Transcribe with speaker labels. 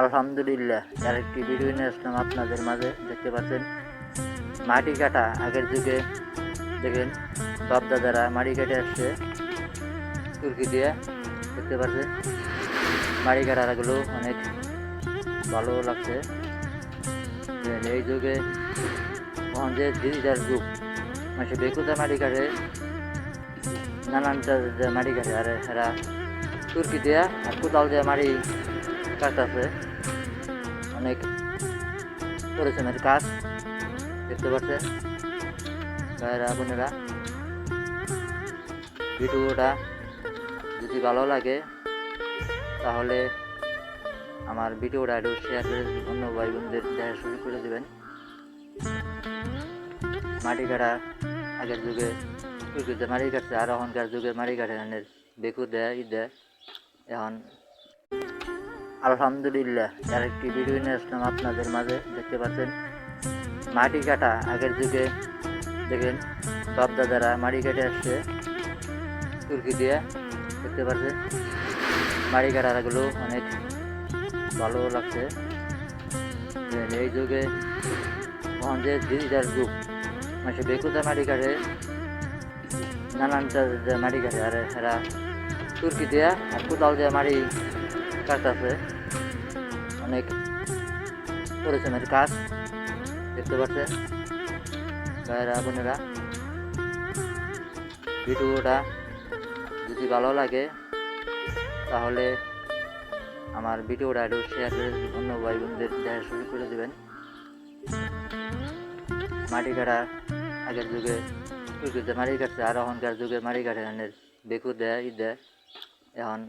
Speaker 1: আলহামদুলিল্লাহ, আরেকটি ভিডিও নিয়ে আসলাম আপনাদের মাঝে। দেখতে পাচ্ছেন মাটি কাটা। আগের যুগে দেখেন বাপ দাদারা মাটি কেটে আসছে তুর্কি দিয়ে। দেখতে পাচ্ছেন মাটি কাটাগুলো অনেক ভালো লাগছে। এই যুগে যে ডিজিটাল যুগ, মানে বেকুদা মাটি কাটে, নানানটা মাটি কাটে, আর এরা তুর্কি দিয়া আর কোদাল দিয়ে মাটি কাটতেছে। অনেক পরিশ্রমের কাজ। দেখতে পাচ্ছেন ভাইয়েরা বোনেরা, ভিডিওটা যদি ভালো লাগে তাহলে আমার ভিডিওটা একটু শেয়ার করে অন্য ভাই বোনদের দেখা শুরু করে দেবেন। মাটি কাটা আগের যুগে তুর্কিতে মাটি কাটছে, আর এখনকার যুগে মাটি কাটে বেকু দেয় দেয়। এখন আলহামদুলিল্লাহ, আরেকটি ভিডিও নিয়ে আসলাম আপনাদের মাঝে। দেখতে পাচ্ছেন মাটি কাটা। আগের যুগে দেখেন বাপ দাদারা মাটি কেটে আসছে তুর্কি দিয়ে। দেখতে পাচ্ছেন মাটি কাটাগুলো অনেক ভালো লাগছে। এই যুগে যে ডিজিটাল যুগ, মানে বেকুদা মাটি কাটে, নানানটা মাটি কাটে, আর এরা তুর্কি দিয়া আর কোদাল দিয়ে মাটি কাটতেছে। অনেক পরিশ্রমের কাজ। দেখতে পাচ্ছেন ভাইয়েরা বোনেরা, ভিডিওটা যদি ভালো লাগে তাহলে আমার ভিডিওটা একটু শেয়ার করে অন্য ভাই বোনদের দেখা শুরু করে দেবেন। মাটি কাটা আগের যুগে তুর্কিতে মাটি কাটছে, আর এখনকার যুগে মাটি কাটে বেকু দেয় দেয়। এখন